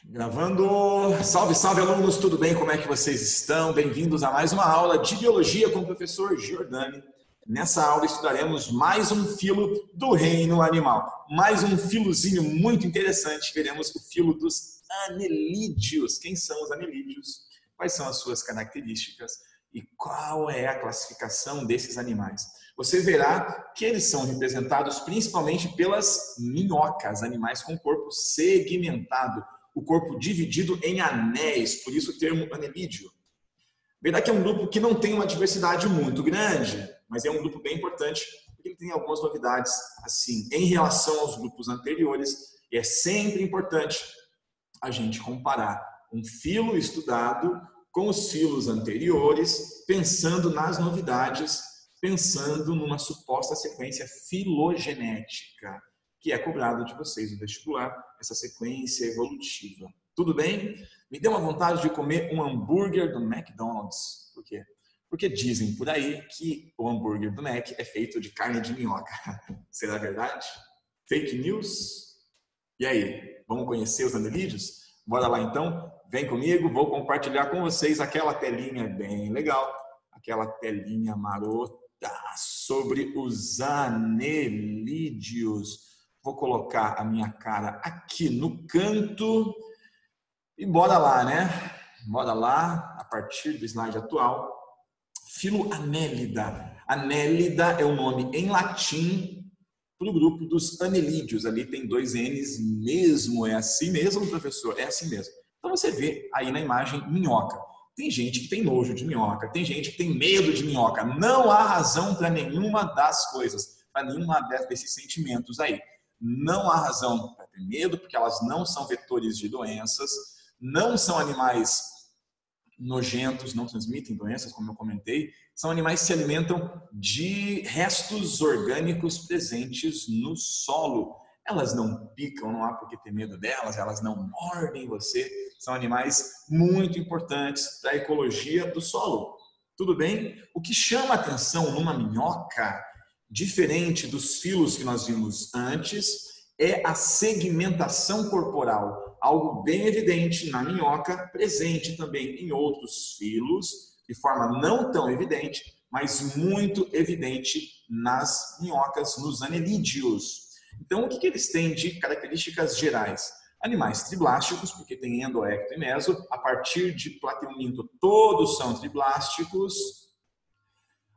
Gravando! Salve, salve alunos, tudo bem? Como é que vocês estão? Bem-vindos a mais uma aula de Biologia com o professor Giordani. Nessa aula estudaremos mais um filo do reino animal. Mais um filozinho muito interessante. Veremos o filo dos anelídeos. Quem são os anelídeos? Quais são as suas características? E qual é a classificação desses animais? Você verá que eles são representados principalmente pelas minhocas, animais com corpo segmentado. O corpo dividido em anéis, por isso o termo anelídeo. Verá que é um grupo que não tem uma diversidade muito grande, mas é um grupo bem importante, porque ele tem algumas novidades assim, em relação aos grupos anteriores, e é sempre importante a gente comparar um filo estudado com os filos anteriores, pensando nas novidades, pensando numa suposta sequência filogenética, que é cobrado de vocês no vestibular, essa sequência evolutiva. Tudo bem? Me deu uma vontade de comer um hambúrguer do McDonald's. Por quê? Porque dizem por aí que o hambúrguer do Mac é feito de carne de minhoca. Será verdade? Fake news? E aí, vamos conhecer os anelídeos? Bora lá então? Vem comigo, vou compartilhar com vocês aquela telinha bem legal, aquela telinha marota sobre os anelídeos. Vou colocar a minha cara aqui no canto e bora lá, né? Bora lá, a partir do slide atual. Filo Anélida. Anélida é o nome em latim para o grupo dos anelídeos. Ali tem dois N's mesmo. É assim mesmo, professor? É assim mesmo. Então você vê aí na imagem minhoca. Tem gente que tem nojo de minhoca, tem gente que tem medo de minhoca. Não há razão para nenhuma das coisas, para nenhuma desses sentimentos aí. Não há razão para ter medo, porque elas não são vetores de doenças, não são animais nojentos, não transmitem doenças, como eu comentei, são animais que se alimentam de restos orgânicos presentes no solo. Elas não picam, não há por que ter medo delas, elas não mordem você, são animais muito importantes para a ecologia do solo. Tudo bem? O que chama atenção numa minhoca, diferente dos filos que nós vimos antes, é a segmentação corporal, algo bem evidente na minhoca, presente também em outros filos, de forma não tão evidente, mas muito evidente nas minhocas, nos anelídeos. Então, o que eles têm de características gerais? Animais triblásticos, porque tem endo, ecto e meso, a partir de plateuminto todos são triblásticos.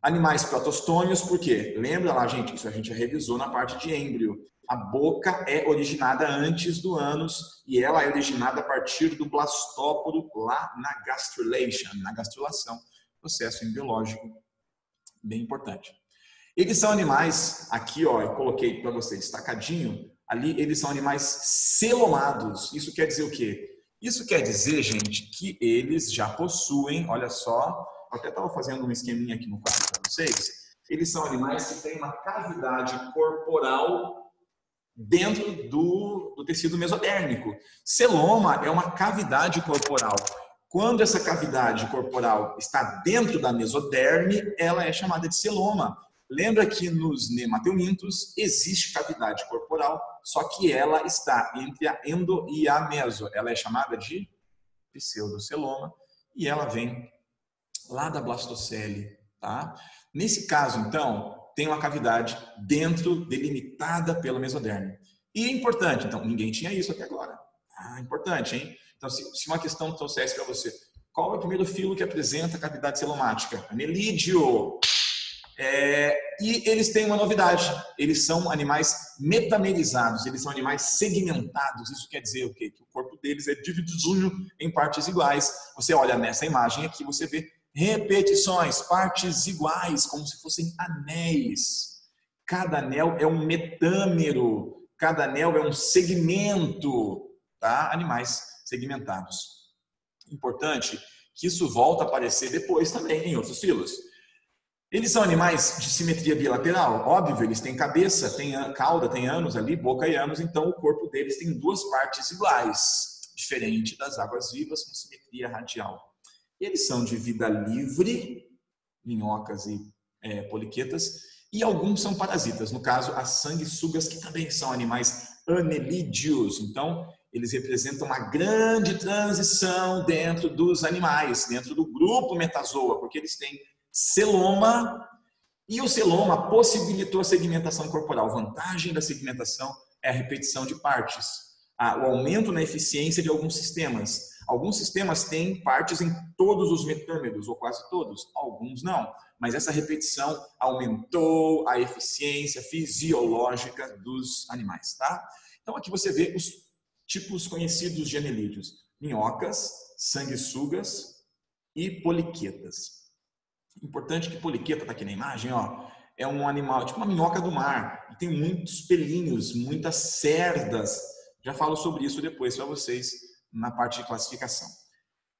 Animais protostômios, por quê? Lembra lá, gente, isso a gente já revisou na parte de êmbrio. A boca é originada antes do ânus e ela é originada a partir do blastóporo lá na gastrulation, na gastrulação, processo embriológico bem importante. Eles são animais, aqui ó, eu coloquei para você destacadinho, ali eles são animais celomados. Isso quer dizer o quê? Isso quer dizer, gente, que eles já possuem, olha só, eu até estava fazendo um esqueminha aqui no quadro para vocês, eles são animais que têm uma cavidade corporal dentro do tecido mesodérmico. Celoma é uma cavidade corporal. Quando essa cavidade corporal está dentro da mesoderme, ela é chamada de celoma. Lembra que nos nemateumintos existe cavidade corporal, só que ela está entre a endo e a meso. Ela é chamada de pseudoceloma e ela vem lá da blastocele, tá? Nesse caso, então, tem uma cavidade dentro, delimitada pela mesoderme. E é importante, então, ninguém tinha isso até agora. Ah, importante, hein? Então, se uma questão trouxesse para você, qual é o primeiro filo que apresenta cavidade celomática? Anelídeo. E eles têm uma novidade, eles são animais metamerizados, eles são animais segmentados. Isso quer dizer o quê? Que o corpo deles é dividido em partes iguais. Você olha nessa imagem aqui, você vê repetições, partes iguais, como se fossem anéis. Cada anel é um metâmero, cada anel é um segmento, tá? Animais segmentados. Importante que isso volta a aparecer depois também em outros filos. Eles são animais de simetria bilateral, óbvio, eles têm cabeça, têm cauda, têm ânus ali, boca e ânus, então o corpo deles tem duas partes iguais, diferente das águas-vivas com simetria radial. Eles são de vida livre, minhocas e poliquetas, e alguns são parasitas, no caso as sanguessugas, que também são animais anelídeos. Então, eles representam uma grande transição dentro dos animais, dentro do grupo metazoa, porque eles têm celoma, e o celoma possibilitou a segmentação corporal. A vantagem da segmentação é a repetição de partes, o aumento na eficiência de alguns sistemas. Alguns sistemas têm partes em todos os metâmeros, ou quase todos, alguns não. Mas essa repetição aumentou a eficiência fisiológica dos animais, tá? Então aqui você vê os tipos conhecidos de anelídeos: minhocas, sanguessugas e poliquetas. Importante que poliqueta está aqui na imagem, ó, é um animal, tipo uma minhoca do mar, e tem muitos pelinhos, muitas cerdas. Já falo sobre isso depois para vocês na parte de classificação.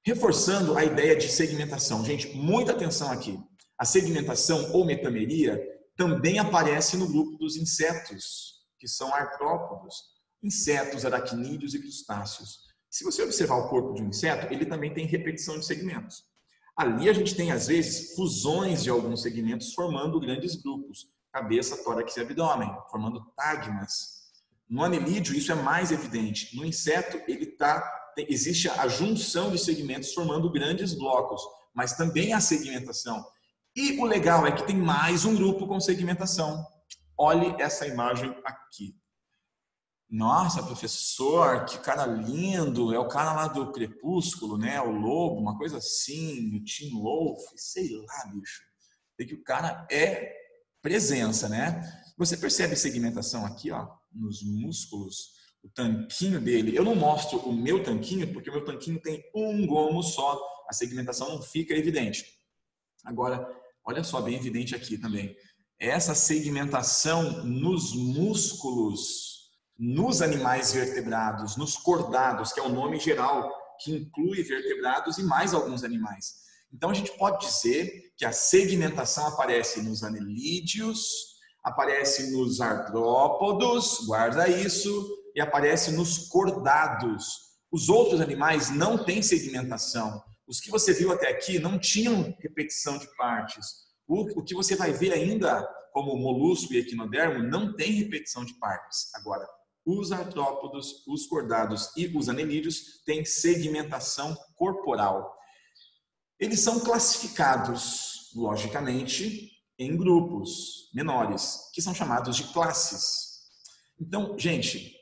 Reforçando a ideia de segmentação. Gente, muita atenção aqui. A segmentação ou metameria também aparece no grupo dos insetos, que são artrópodos. Insetos, aracnídeos e crustáceos. Se você observar o corpo de um inseto, ele também tem repetição de segmentos. Ali a gente tem, às vezes, fusões de alguns segmentos formando grandes grupos. Cabeça, tórax e abdômen, formando tagmas. No anelídeo, isso é mais evidente. No inseto, existe a junção de segmentos formando grandes blocos, mas também a segmentação. E o legal é que tem mais um grupo com segmentação. Olhe essa imagem aqui. Nossa, professor, que cara lindo. É o cara lá do Crepúsculo, né? O lobo, uma coisa assim, o Tim Wolf, sei lá, bicho. É que o cara é presença, né? Você percebe segmentação aqui, ó, nos músculos, o tanquinho dele. Eu não mostro o meu tanquinho, porque o meu tanquinho tem um gomo só. A segmentação não fica evidente. Agora, olha só, bem evidente aqui também. Essa segmentação nos músculos, nos animais vertebrados, nos cordados, que é o nome geral, que inclui vertebrados e mais alguns animais. Então, a gente pode dizer que a segmentação aparece nos anelídeos, aparece nos artrópodos, guarda isso, e aparece nos cordados. Os outros animais não têm segmentação. Os que você viu até aqui não tinham repetição de partes. O que você vai ver ainda, como molusco e equinodermo, não tem repetição de partes. Agora, os artrópodos, os cordados e os anelídeos têm segmentação corporal. Eles são classificados, logicamente, em grupos menores, que são chamados de classes. Então, gente,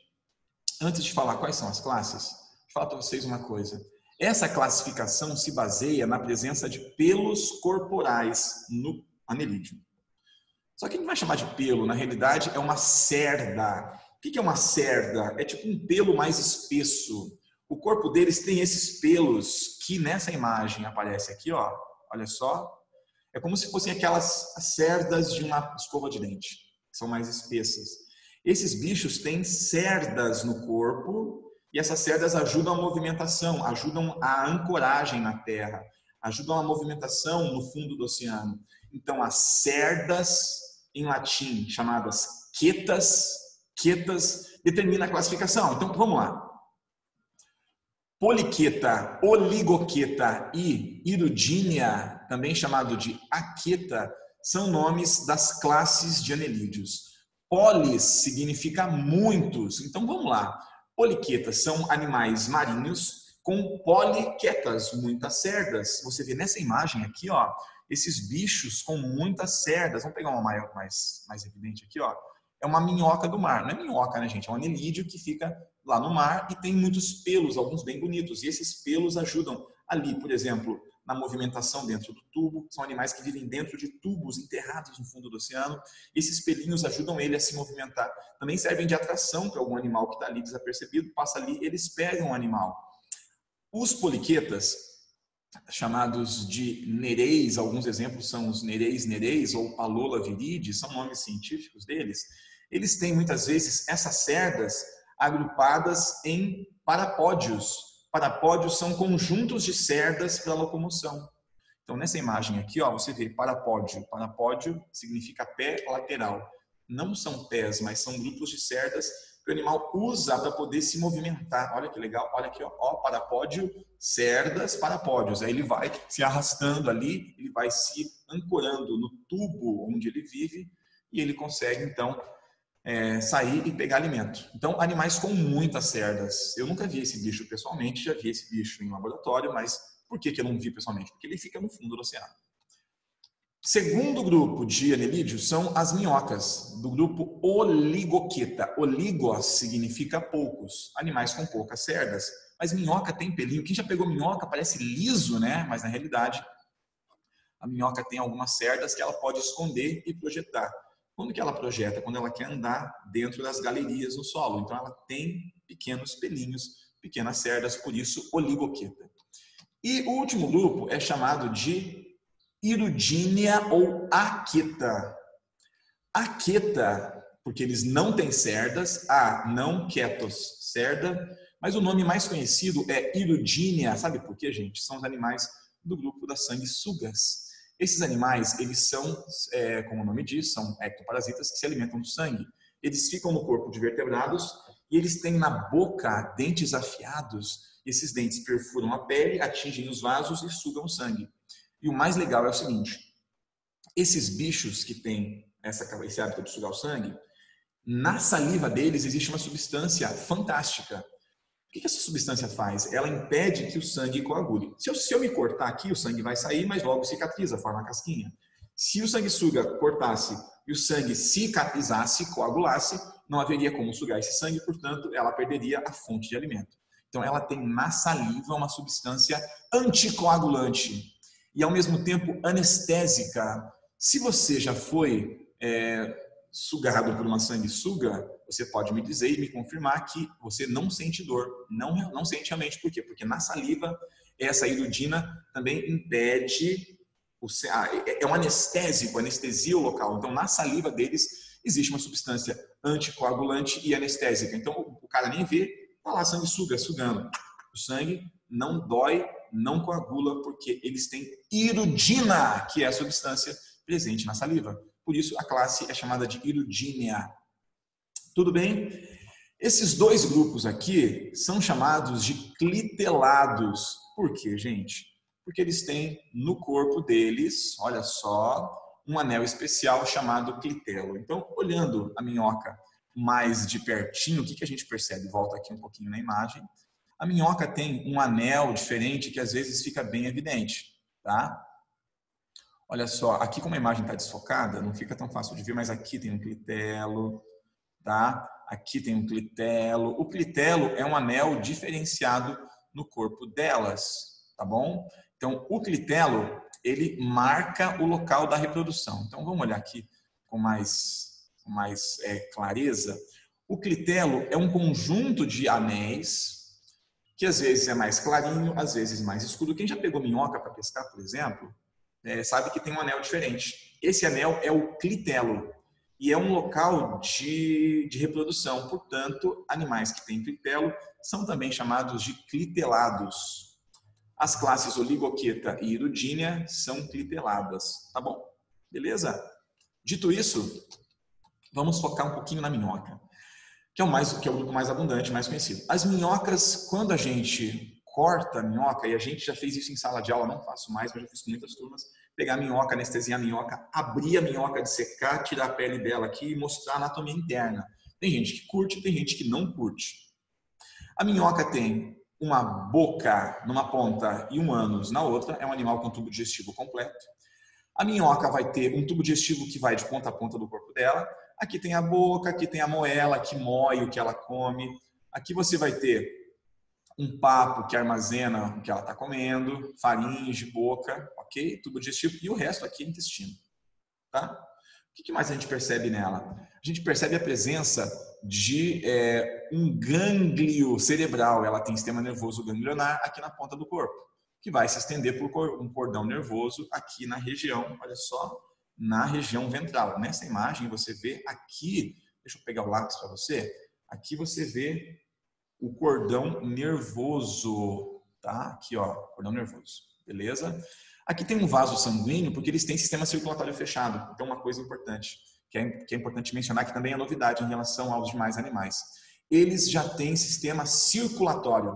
antes de falar quais são as classes, vou falar para vocês uma coisa. Essa classificação se baseia na presença de pelos corporais no anelídeo. Só que a gente vai chamar de pelo, na realidade, é uma cerda. O que é uma cerda? É tipo um pelo mais espesso. O corpo deles tem esses pelos que nessa imagem aparece aqui, ó. Olha só. É como se fossem aquelas cerdas de uma escova de dente, que são mais espessas. Esses bichos têm cerdas no corpo e essas cerdas ajudam a movimentação, ajudam a ancoragem na terra, ajudam a movimentação no fundo do oceano. Então, as cerdas, em latim, chamadas quetas, determina a classificação. Então, vamos lá. Poliqueta, oligoqueta e hirudínea, também chamado de aqueta, são nomes das classes de anelídeos. Polis significa muitos. Então, vamos lá. Poliquetas são animais marinhos com poliquetas, muitas cerdas. Você vê nessa imagem aqui, ó, esses bichos com muitas cerdas. Vamos pegar uma mais evidente aqui, ó. É uma minhoca do mar. Não é minhoca, né, gente? É um anelídeo que fica lá no mar e tem muitos pelos, alguns bem bonitos. E esses pelos ajudam ali, por exemplo, na movimentação dentro do tubo. São animais que vivem dentro de tubos enterrados no fundo do oceano. Esses pelinhos ajudam ele a se movimentar. Também servem de atração para algum animal que está ali desapercebido. Passa ali, eles pegam o animal. Os poliquetas, chamados de nereis, alguns exemplos são os nereis ou Palola viride, são nomes científicos deles. Eles têm muitas vezes essas cerdas agrupadas em parapódios. Parapódios são conjuntos de cerdas para locomoção. Então, nessa imagem aqui, ó, você vê parapódio. Parapódio significa pé lateral. Não são pés, mas são grupos de cerdas que o animal usa para poder se movimentar. Olha que legal, olha aqui, ó, parapódio, cerdas, parapódios. Aí ele vai se arrastando ali, ele vai se ancorando no tubo onde ele vive e ele consegue, então, sair e pegar alimento. Então, animais com muitas cerdas. Eu nunca vi esse bicho pessoalmente, já vi esse bicho em laboratório, mas por que eu não vi pessoalmente? Porque ele fica no fundo do oceano. Segundo grupo de anelídeos são as minhocas, do grupo Oligoqueta. Oligos significa poucos, animais com poucas cerdas. Mas minhoca tem pelinho. Quem já pegou minhoca parece liso, né? Mas na realidade, a minhoca tem algumas cerdas que ela pode esconder e projetar. Quando que ela projeta? Quando ela quer andar dentro das galerias no solo. Então ela tem pequenos pelinhos, pequenas cerdas, por isso oligoqueta. E o último grupo é chamado de Hirudínea ou Aqueta. Aqueta, porque eles não têm cerdas, não quietos, cerda, mas o nome mais conhecido é Hirudínea. Sabe por quê, gente? São os animais do grupo das sanguessugas. Esses animais, eles são, como o nome diz, são ectoparasitas que se alimentam do sangue. Eles ficam no corpo de vertebrados e eles têm na boca dentes afiados. Esses dentes perfuram a pele, atingem os vasos e sugam o sangue. E o mais legal é o seguinte, esses bichos que têm esse hábito de sugar o sangue, na saliva deles existe uma substância fantástica. O que essa substância faz? Ela impede que o sangue coagule. Se eu me cortar aqui, o sangue vai sair, mas logo cicatriza, forma a casquinha. Se o sanguessuga cortasse e o sangue cicatrizasse, coagulasse, não haveria como sugar esse sangue, portanto, ela perderia a fonte de alimento. Então, ela tem na saliva uma substância anticoagulante e, ao mesmo tempo, anestésica. Se você já foi sugado por uma sanguessuga, você pode me dizer e me confirmar que você não sente dor, não sente realmente. Por quê? Porque na saliva, essa hirudina também impede, é um anestésico, anestesia o local. Então, na saliva deles, existe uma substância anticoagulante e anestésica. Então, o cara nem vê, tá lá sanguessuga, sugando. O sangue não dói, não coagula, porque eles têm hirudina, que é a substância presente na saliva. Por isso, a classe é chamada de Hirudínea. Tudo bem? Esses dois grupos aqui são chamados de clitelados. Por quê, gente? Porque eles têm no corpo deles, olha só, um anel especial chamado clitelo. Então, olhando a minhoca mais de pertinho, o que a gente percebe? Volta aqui um pouquinho na imagem. A minhoca tem um anel diferente que às vezes fica bem evidente, tá? Olha só, aqui como a imagem está desfocada, não fica tão fácil de ver, mas aqui tem um clitelo, tá? Aqui tem um clitelo. O clitelo é um anel diferenciado no corpo delas, tá bom? Então, o clitelo, ele marca o local da reprodução. Então, vamos olhar aqui com mais clareza. O clitelo é um conjunto de anéis, que às vezes é mais clarinho, às vezes mais escuro. Quem já pegou minhoca para pescar, por exemplo, sabe que tem um anel diferente. Esse anel é o clitelo e é um local de reprodução. Portanto, animais que têm clitelo são também chamados de clitelados. As classes Oligoqueta e Hirudínea são cliteladas. Tá bom? Beleza? Dito isso, vamos focar um pouquinho na minhoca, que é o grupo mais abundante, mais conhecido. As minhocas, quando a gente corta a minhoca, e a gente já fez isso em sala de aula, não faço mais, mas já fiz com muitas turmas, pegar a minhoca, anestesiar a minhoca, abrir a minhoca, dissecar, tirar a pele dela aqui e mostrar a anatomia interna. Tem gente que curte, tem gente que não curte. A minhoca tem uma boca numa ponta e um ânus na outra, é um animal com tubo digestivo completo. A minhoca vai ter um tubo digestivo que vai de ponta a ponta do corpo dela. Aqui tem a boca, aqui tem a moela que moe o que ela come. Aqui você vai ter um papo que armazena o que ela está comendo, faringe, boca, ok? Tubo digestivo. E o resto aqui é intestino, tá? O que mais a gente percebe nela? A gente percebe a presença de um gânglio cerebral. Ela tem sistema nervoso ganglionar aqui na ponta do corpo, que vai se estender por um cordão nervoso aqui na região, olha só, na região ventral. Nessa imagem você vê aqui, deixa eu pegar o lápis para você, aqui você vê o cordão nervoso, tá? Aqui, ó, cordão nervoso, beleza? Aqui tem um vaso sanguíneo, porque eles têm sistema circulatório fechado. Então, uma coisa importante, que é importante mencionar, que também é novidade em relação aos demais animais. Eles já têm sistema circulatório.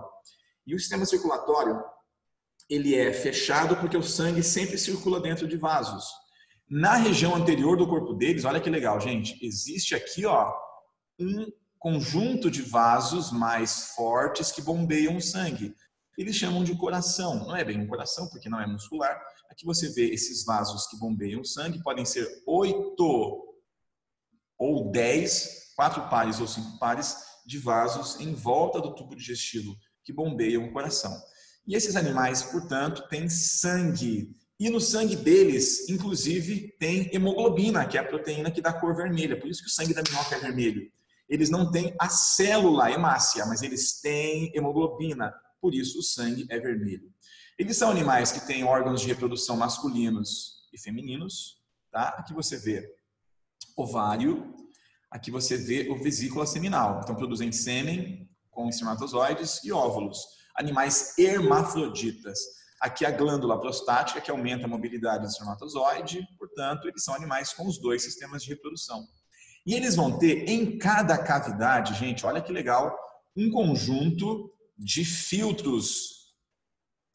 E o sistema circulatório, ele é fechado porque o sangue sempre circula dentro de vasos. Na região anterior do corpo deles, olha que legal, gente, existe aqui, ó, um conjunto de vasos mais fortes que bombeiam o sangue. Eles chamam de coração. Não é bem um coração, porque não é muscular. Aqui você vê esses vasos que bombeiam o sangue, podem ser 8 ou 10, 4 pares ou 5 pares de vasos em volta do tubo digestivo que bombeiam o coração. E esses animais, portanto, têm sangue. E no sangue deles, inclusive, tem hemoglobina, que é a proteína que dá cor vermelha. Por isso que o sangue da minhoca é vermelho. Eles não têm a célula hemácia, mas eles têm hemoglobina. Por isso o sangue é vermelho. Eles são animais que têm órgãos de reprodução masculinos e femininos. Tá? Aqui você vê ovário, aqui você vê o vesícula seminal. Então produzem sêmen com espermatozoides e óvulos. Animais hermafroditas. Aqui a glândula prostática, que aumenta a mobilidade do espermatozoide. Portanto, eles são animais com os dois sistemas de reprodução. E eles vão ter em cada cavidade, gente, olha que legal, um conjunto de filtros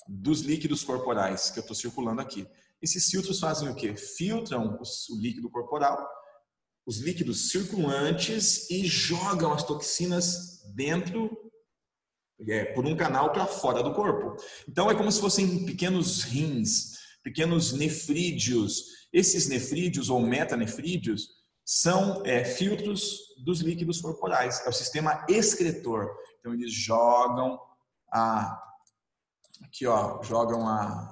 dos líquidos corporais que eu estou circulando aqui. Esses filtros fazem o quê? Filtram o líquido corporal, os líquidos circulantes e jogam as toxinas dentro, por um canal para fora do corpo. Então é como se fossem pequenos rins, pequenos nefrídeos. Esses nefrídeos ou metanefrídeos são filtros dos líquidos corporais. É o sistema excretor. Então eles jogam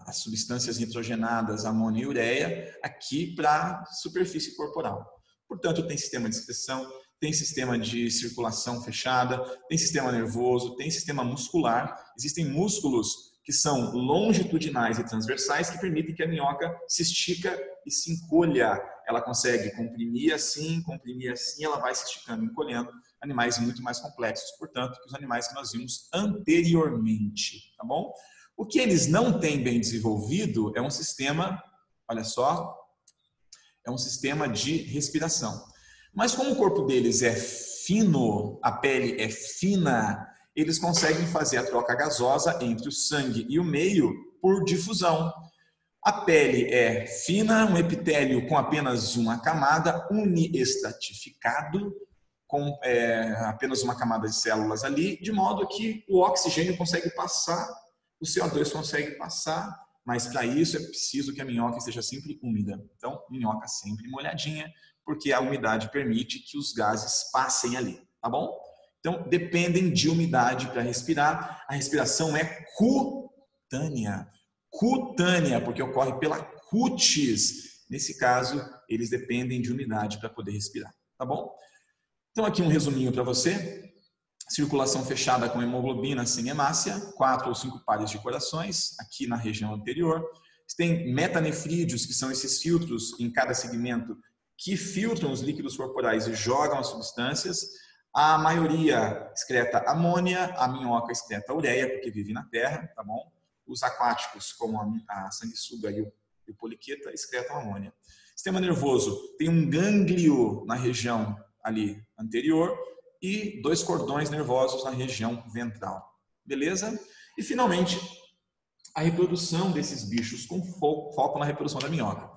as substâncias nitrogenadas, amônia e ureia, aqui para a superfície corporal. Portanto, tem sistema de excreção, tem sistema de circulação fechada, tem sistema nervoso, tem sistema muscular. Existem músculos que são longitudinais e transversais que permitem que a minhoca se estica e se encolha. Ela consegue comprimir assim, ela vai se esticando e encolhendo. Animais muito mais complexos, portanto, que os animais que nós vimos anteriormente, tá bom? O que eles não têm bem desenvolvido é um sistema, olha só, é um sistema de respiração. Mas como o corpo deles é fino, a pele é fina, eles conseguem fazer a troca gasosa entre o sangue e o meio por difusão. A pele é fina, um epitélio com apenas uma camada, uniestratificado, com apenas uma camada de células ali, de modo que o oxigênio consegue passar, o CO2 consegue passar, mas para isso é preciso que a minhoca esteja sempre úmida. Então, minhoca sempre molhadinha, porque a umidade permite que os gases passem ali, tá bom? Então, dependem de umidade para respirar. A respiração é cutânea. Cutânea, porque ocorre pela cutis. Nesse caso, eles dependem de umidade para poder respirar, tá bom? Então, aqui um resuminho para você. Circulação fechada com hemoglobina sem hemácia, 4 ou 5 pares de corações, aqui na região anterior. Tem metanefrídeos, que são esses filtros em cada segmento que filtram os líquidos corporais e jogam as substâncias. A maioria excreta amônia, a minhoca excreta ureia, porque vive na terra, tá bom? Os aquáticos, como a sanguessuga e o poliqueta, excretam amônia. Sistema nervoso, tem um gânglio na região ali anterior e 2 cordões nervosos na região ventral. Beleza? E, finalmente, a reprodução desses bichos com foco na reprodução da minhoca.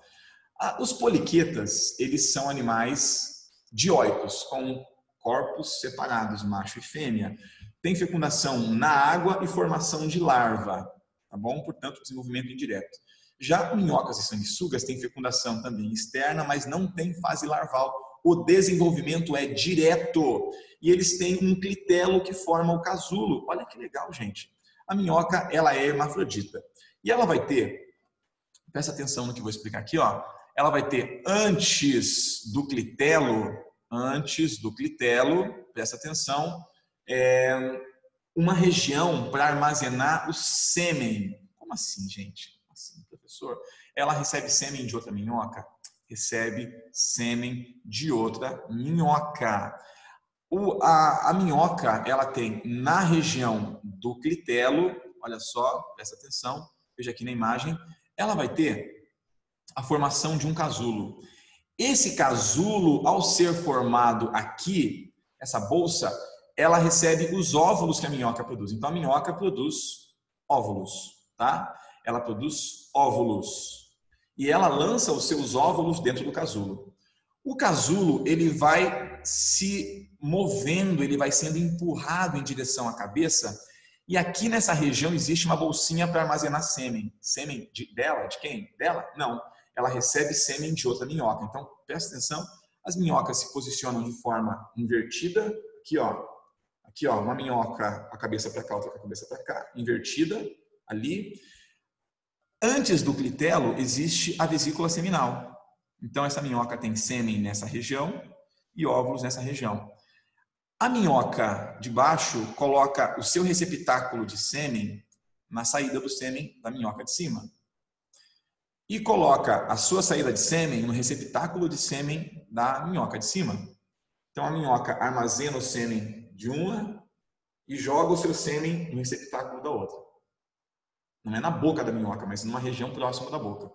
Os poliquetas, eles são animais dioicos, com corpos separados, macho e fêmea. Tem fecundação na água e formação de larva, tá bom? Portanto, desenvolvimento indireto. Já minhocas e sanguessugas têm fecundação também externa, mas não tem fase larval. O desenvolvimento é direto. E eles têm um clitelo que forma o casulo. Olha que legal, gente. A minhoca, ela é hermafrodita. E ela vai ter, presta atenção no que eu vou explicar aqui, ó. Ela vai ter antes do clitelo, presta atenção, uma região para armazenar o sêmen. Como assim, gente? Como assim, professor? Ela recebe sêmen de outra minhoca? Recebe sêmen de outra minhoca. A minhoca, ela tem na região do clitelo, olha só, presta atenção, veja aqui na imagem, ela vai ter a formação de um casulo. Esse casulo, ao ser formado aqui, essa bolsa, ela recebe os óvulos que a minhoca produz. Então, a minhoca produz óvulos, tá? Ela produz óvulos. E ela lança os seus óvulos dentro do casulo. O casulo, ele vai se movendo, ele vai sendo empurrado em direção à cabeça. E aqui nessa região existe uma bolsinha para armazenar sêmen. Sêmen dela? De quem? Dela? Não. Ela recebe sêmen de outra minhoca. Então, presta atenção, as minhocas se posicionam de forma invertida. Aqui, ó, uma minhoca, a cabeça para cá, outra com a cabeça para cá, invertida, ali. Antes do clitelo existe a vesícula seminal. Então, essa minhoca tem sêmen nessa região e óvulos nessa região. A minhoca de baixo coloca o seu receptáculo de sêmen na saída do sêmen da minhoca de cima. E coloca a sua saída de sêmen no receptáculo de sêmen da minhoca de cima. Então a minhoca armazena o sêmen de uma e joga o seu sêmen no receptáculo da outra. Não é na boca da minhoca, mas numa região próxima da boca.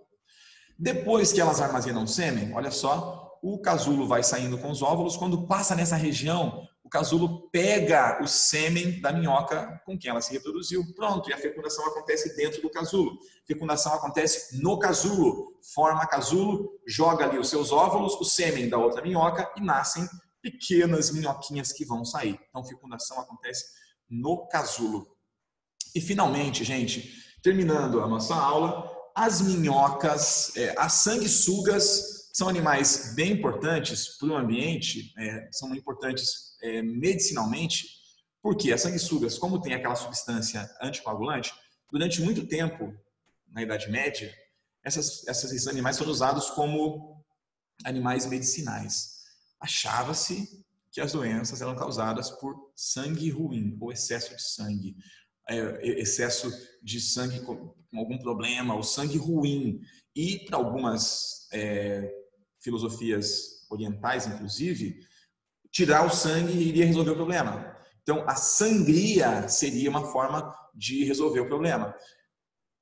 Depois que elas armazenam o sêmen, olha só, o casulo vai saindo com os óvulos. Quando passa nessa região, o casulo pega o sêmen da minhoca com quem ela se reproduziu. Pronto, e a fecundação acontece dentro do casulo. A fecundação acontece no casulo. Forma casulo, joga ali os seus óvulos, o sêmen da outra minhoca e nascem pequenas minhoquinhas que vão sair. Então, a fecundação acontece no casulo. E finalmente, gente, terminando a nossa aula, as minhocas, as sanguessugas são animais bem importantes para o ambiente, são importantes medicinalmente, porque as sanguessugas, como tem aquela substância anticoagulante, durante muito tempo, na Idade Média, esses animais foram usados como animais medicinais. Achava-se que as doenças eram causadas por sangue ruim ou excesso de sangue. Excesso de sangue com algum problema, ou sangue ruim. E para algumas filosofias orientais, inclusive, tirar o sangue iria resolver o problema. Então, a sangria seria uma forma de resolver o problema.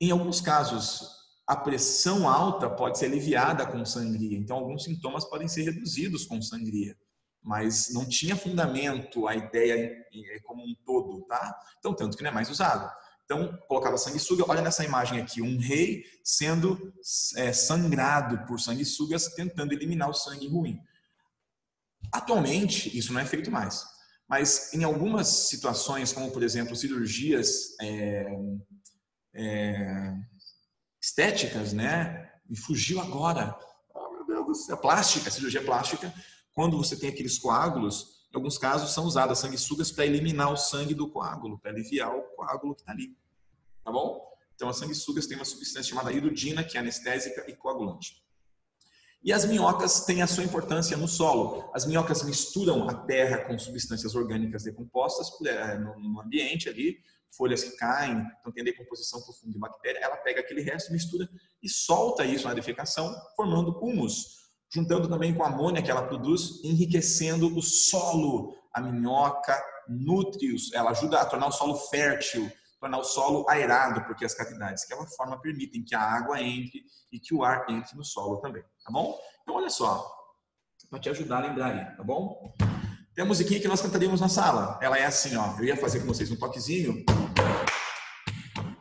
Em alguns casos, a pressão alta pode ser aliviada com sangria. Então, alguns sintomas podem ser reduzidos com sangria. Mas não tinha fundamento a ideia como um todo, tá? Então, tanto que não é mais usado. Então, colocava sanguessuga. Olha nessa imagem aqui, um rei sendo sangrado por sanguessugas, tentando eliminar o sangue ruim. Atualmente, isso não é feito mais. Mas em algumas situações, como por exemplo, cirurgias estéticas, né? Me fugiu agora. Oh, meu Deus do céu. Plástica, cirurgia plástica. Quando você tem aqueles coágulos, em alguns casos são usadas sanguessugas para eliminar o sangue do coágulo, para aliviar o coágulo que está ali. Tá bom? Então, as sanguessugas têm uma substância chamada iridina, que é anestésica e coagulante. E as minhocas têm a sua importância no solo. As minhocas misturam a terra com substâncias orgânicas decompostas no ambiente ali, folhas que caem, então tem decomposição por fungo e bactéria, ela pega aquele resto, mistura e solta isso na defecação, formando humus, juntando também com a amônia que ela produz, enriquecendo o solo. A minhoca nutre-os, ela ajuda a tornar o solo fértil, tornar o solo aerado, porque as cavidades que ela forma permitem que a água entre e que o ar entre no solo também, tá bom? Então, olha só, para te ajudar a lembrar aí, tá bom? Tem a musiquinha que nós cantaríamos na sala. Ela é assim, ó, eu ia fazer com vocês um toquezinho,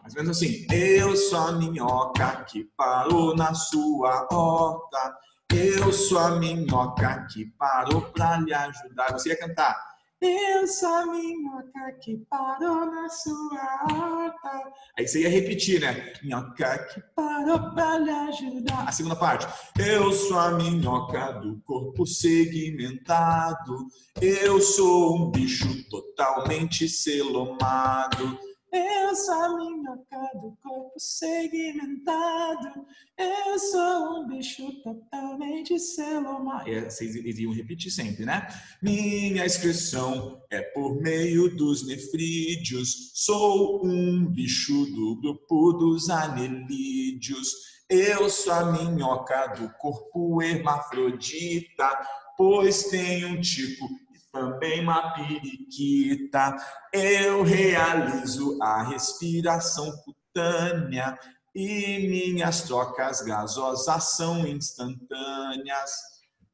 mais ou menos assim. Eu sou a minhoca que parou na sua horta. Eu sou a minhoca que parou para lhe ajudar. Você ia cantar. Eu sou a minhoca que parou na sua horta. Aí você ia repetir, né? Minhoca que parou para lhe ajudar. A segunda parte. Eu sou a minhoca do corpo segmentado. Eu sou um bicho totalmente celomado. Eu sou a minhoca do corpo segmentado. Eu sou um bicho totalmente celomado. Vocês iriam repetir sempre, né? Minha excreção é por meio dos nefrídeos. Sou um bicho do grupo dos anelídeos. Eu sou a minhoca do corpo hermafrodita, pois tenho um tipo também uma periquita. Eu realizo a respiração cutânea e minhas trocas gasosas são instantâneas.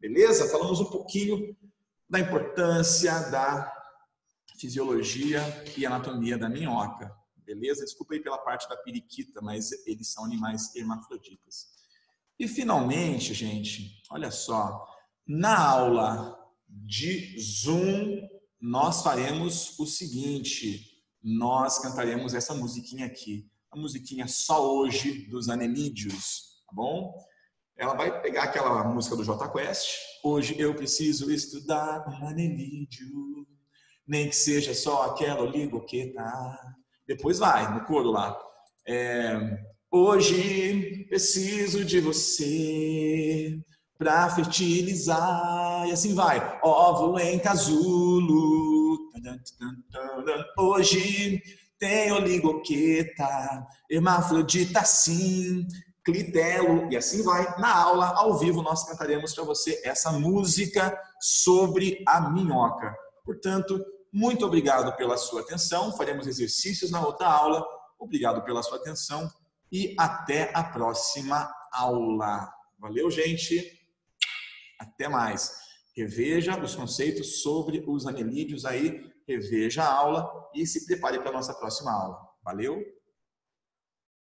Beleza? Falamos um pouquinho da importância da fisiologia e anatomia da minhoca. Beleza? Desculpa aí pela parte da periquita, mas eles são animais hermafroditas. E finalmente, gente, olha só, na aula de Zoom, nós faremos o seguinte, nós cantaremos essa musiquinha aqui, a musiquinha Só Hoje, dos Anelídeos, tá bom? Ela vai pegar aquela música do Jota Quest, hoje eu preciso estudar um anelídeo, nem que seja só aquela oligoqueta. Depois vai, no coro lá. Hoje preciso de você para fertilizar, e assim vai. Óvulo em casulo. Hoje tem oligoqueta, hermafrodita sim, clitelo, e assim vai. Na aula, ao vivo, nós cantaremos para você essa música sobre a minhoca. Portanto, muito obrigado pela sua atenção. Faremos exercícios na outra aula. Obrigado pela sua atenção e até a próxima aula. Valeu, gente. Até mais. Reveja os conceitos sobre os anelídeos aí, reveja a aula e se prepare para a nossa próxima aula. Valeu?